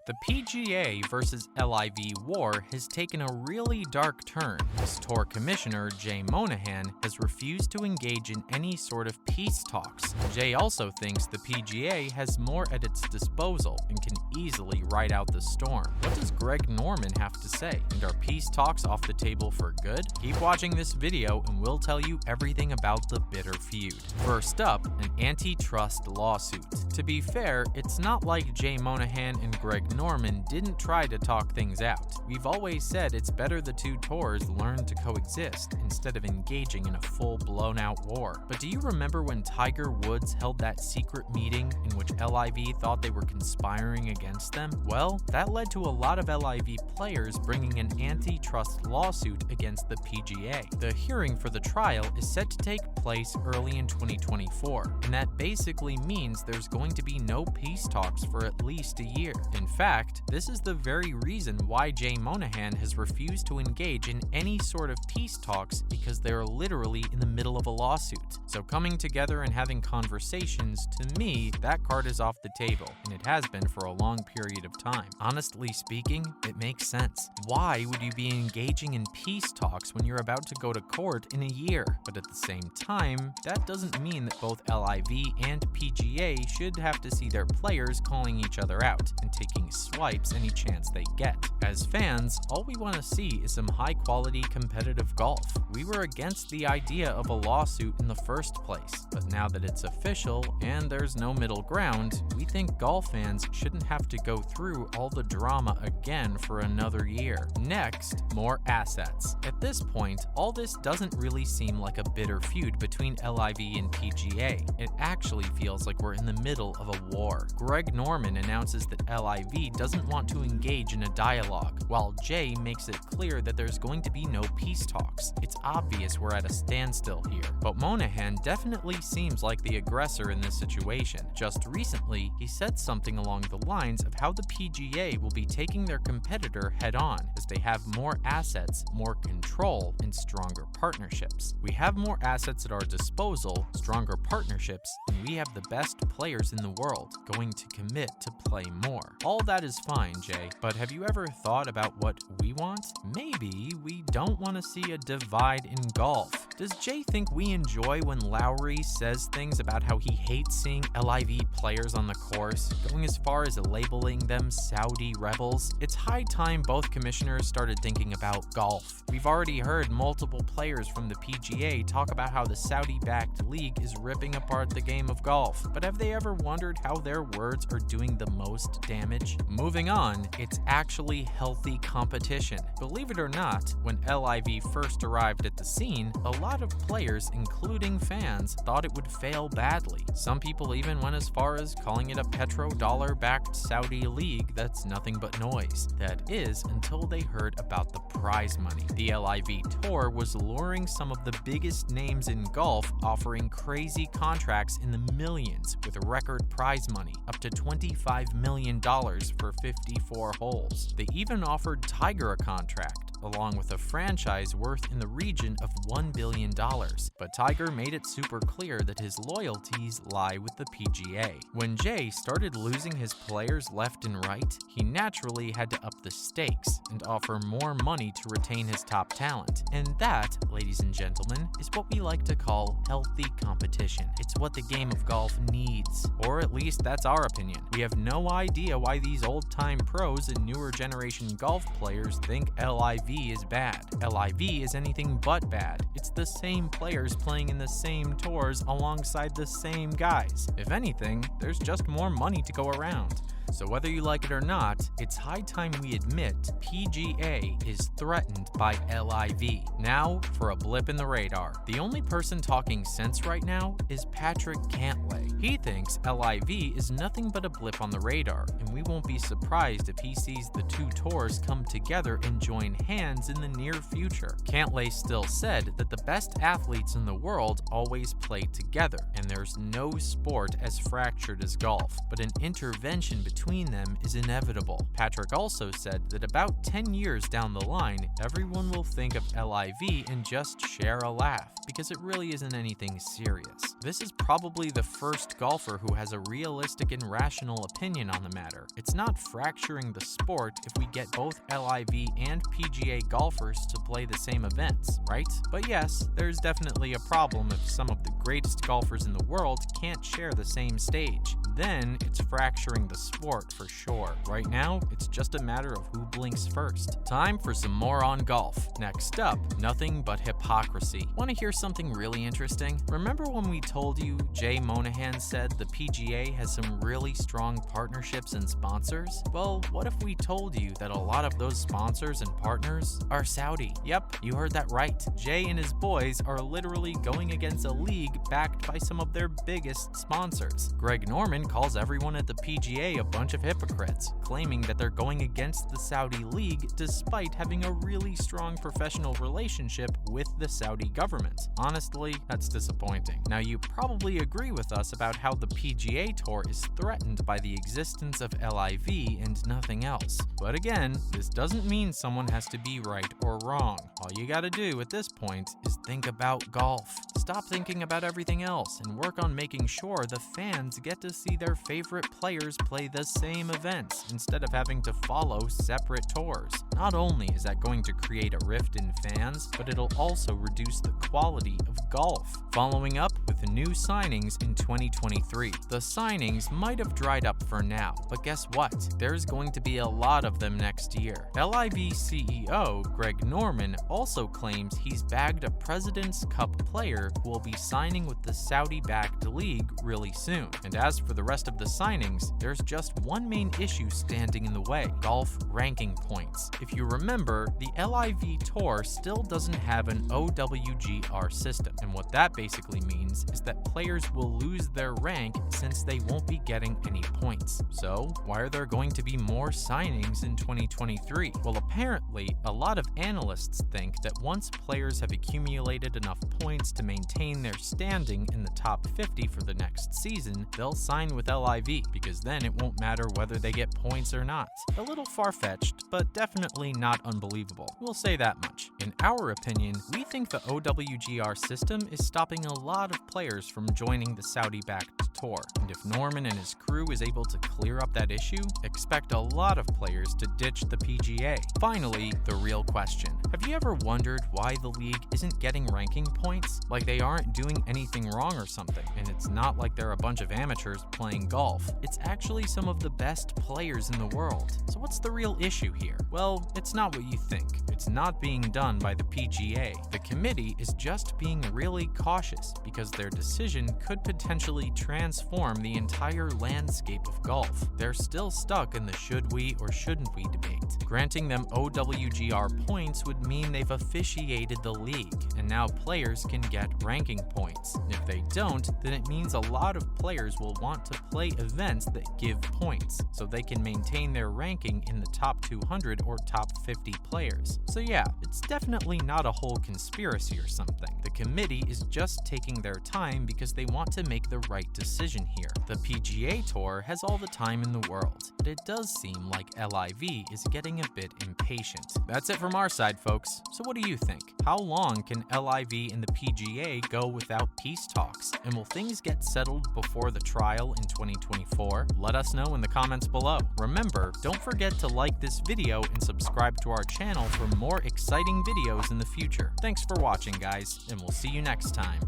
The PGA versus LIV war has taken a really dark turn, as tour commissioner Jay Monahan has refused to engage in any sort of peace talks. Jay also thinks the PGA has more at its disposal and can easily ride out the storm. What does Greg Norman have to say? And are peace talks off the table for good? Keep watching this video and we'll tell you everything about the bitter feud. First up, an antitrust lawsuit. To be fair, it's not like Jay Monahan and Greg Norman didn't try to talk things out. We've always said it's better the two tours learn to coexist instead of engaging in a full blown-out war. But do you remember when Tiger Woods held that secret meeting in which LIV thought they were conspiring against them? Well, that led to a lot of LIV players bringing an antitrust lawsuit against the PGA. The hearing for the trial is set to take place early in 2024, and that basically means there's going to be no peace talks for at least a year. In fact, this is the very reason why Jay Monahan has refused to engage in any sort of peace talks, because they're literally in the middle of a lawsuit. So coming together and having conversations, to me, that card is off the table, and it has been for a long period of time. Honestly speaking, it makes sense. Why would you be engaging in peace talks when you're about to go to court in a year? But at the same time, that doesn't mean that both LIV and PGA should have to see their players calling each other out and taking swipes any chance they get. As fans, all we want to see is some high-quality competitive golf. We were against the idea of a lawsuit in the first place, but now that it's official and there's no middle ground, we think golf fans shouldn't have to go through all the drama again for another year. Next, more assets. At this point, all this doesn't really seem like a bitter feud between LIV and PGA. It actually feels like we're in the middle of a war. Greg Norman announces that LIV doesn't want to engage in a dialogue, while Jay makes it clear that there's going to be no peace talks. It's obvious we're at a standstill here, but Monahan definitely seems like the aggressor in this situation. Just recently, he said something along the lines of how the PGA will be taking their competitor head-on, as they have more assets, more control, and stronger partnerships. We have more assets at our disposal, stronger partnerships, and we have the best players in the world going to commit to play more. All that is fine, Jay, but have you ever thought about what we want? Maybe we don't want to see a divide in golf. Does Jay think we enjoy when Lowry says things about how he hates seeing LIV players on the course, going as far as labeling them Saudi rebels? It's high time both commissioners started thinking about golf. We've already heard multiple players from the PGA talk about how the Saudi-backed league is ripping apart the game of golf, but have they ever wondered how their words are doing the most damage? Moving on, it's actually healthy competition. Believe it or not, when LIV first arrived at the scene, a lot of players, including fans, thought it would fail badly. Some people even went as far as calling it a petrodollar-backed Saudi league that's nothing but noise. That is, until they heard about the prize money. The LIV Tour was luring some of the biggest names in golf, offering crazy contracts in the millions with record prize money, up to $25 million for 54 holes. They even offered Tiger a contract, along with a franchise worth in the region of $1 billion. But Tiger made it super clear that his loyalties lie with the PGA. When Jay started losing his players left and right, he naturally had to up the stakes and offer more money to retain his top talent. And that, ladies and gentlemen, is what we like to call healthy competition. It's what the game of golf needs. Or at least that's our opinion. We have no idea why these old-time pros and newer generation golf players think LIV is bad. LIV is anything but bad. It's the same players playing in the same tours alongside the same guys. If anything, there's just more money to go around. So whether you like it or not, it's high time we admit PGA is threatened by LIV. Now, for a blip in the radar. The only person talking sense right now is Patrick Cantlay. He thinks LIV is nothing but a blip on the radar, and we won't be surprised if he sees the two tours come together and join hands in the near future. Cantlay still said that the best athletes in the world always play together, and there's no sport as fractured as golf, but an intervention between between them is inevitable. Patrick also said that about 10 years down the line, everyone will think of LIV and just share a laugh, because it really isn't anything serious. This is probably the first golfer who has a realistic and rational opinion on the matter. It's not fracturing the sport if we get both LIV and PGA golfers to play the same events, right? But yes, there's definitely a problem if some of the greatest golfers in the world can't share the same stage. Then it's fracturing the sport for sure. Right now, it's just a matter of who blinks first. Time for some more on golf. Next up, nothing but hypocrisy. Want to hear something really interesting? Remember when we told you Jay Monahan said the PGA has some really strong partnerships and sponsors? Well, what if we told you that a lot of those sponsors and partners are Saudi? Yep, you heard that right. Jay and his boys are literally going against a league backed by some of their biggest sponsors. Greg Norman calls everyone at the PGA a bunch of hypocrites, claiming that they're going against the Saudi league despite having a really strong professional relationship with the Saudi government. Honestly, that's disappointing. Now, you probably agree with us about how the PGA Tour is threatened by the existence of LIV and nothing else. But again, this doesn't mean someone has to be right or wrong. All you gotta do at this point is think about golf. Stop thinking about everything else and work on making sure the fans get to see their favorite players play the same events instead of having to follow separate tours. Not only is that going to create a rift in fans, but it'll also reduce the quality of golf. Following up with new signings in 2023. The signings might have dried up for now, but guess what? There's going to be a lot of them next year. LIV CEO Greg Norman also claims he's bagged a President's Cup player who will be signing with the Saudi-backed league really soon. And as for the rest of the signings, there's just one main issue standing in the way: golf ranking points. If you remember, the LIV Tour still doesn't have an OWGR system, and what that basically means is that players will lose their rank since they won't be getting any points. So, why are there going to be more signings in 2023? Well, apparently, a lot of analysts think that once players have accumulated enough points to maintain their standing in the top 50 for the next season, they'll sign with LIV, because then it won't matter whether they get points or not. A little far-fetched, but definitely not unbelievable. We'll say that much. In our opinion, we think the OWGR system is stopping a lot of players from joining the Saudi-backed tour. And if Norman and his crew is able to clear up that issue, expect a lot of players to ditch the PGA. Finally, the real question. Have you ever wondered why the league isn't getting ranking points? Like they aren't doing anything wrong or something, and it's not like they're a bunch of amateurs playing golf. It's actually some of the best players in the world. So what's the real issue here? Well, it's not what you think. It's not being done by the PGA. The committee is just being really cautious because their decision could potentially transform the entire landscape of golf. They're still stuck in the should we or shouldn't we debate. Granting them OWGR points would mean they've officiated the league, and now players can get ranking points. If they don't, then it means a lot of players will want to play events that give points, so they can maintain their ranking in the top 200 or top 50 players. So yeah, it's definitely not a whole conspiracy or something. The committee is just taking their time because they want to make the right decision here. The PGA Tour has all the time in the world, but it does seem like LIV is getting a bit impatient. That's it from our side, folks. So what do you think? How long can LIV and the PGA go without peace talks? And will things get settled before the trial in 2024? Let us know in the comments below. Remember, don't forget to like this video and subscribe to our channel for more exciting videos in the future. Thanks for watching, guys, and we'll see you next time.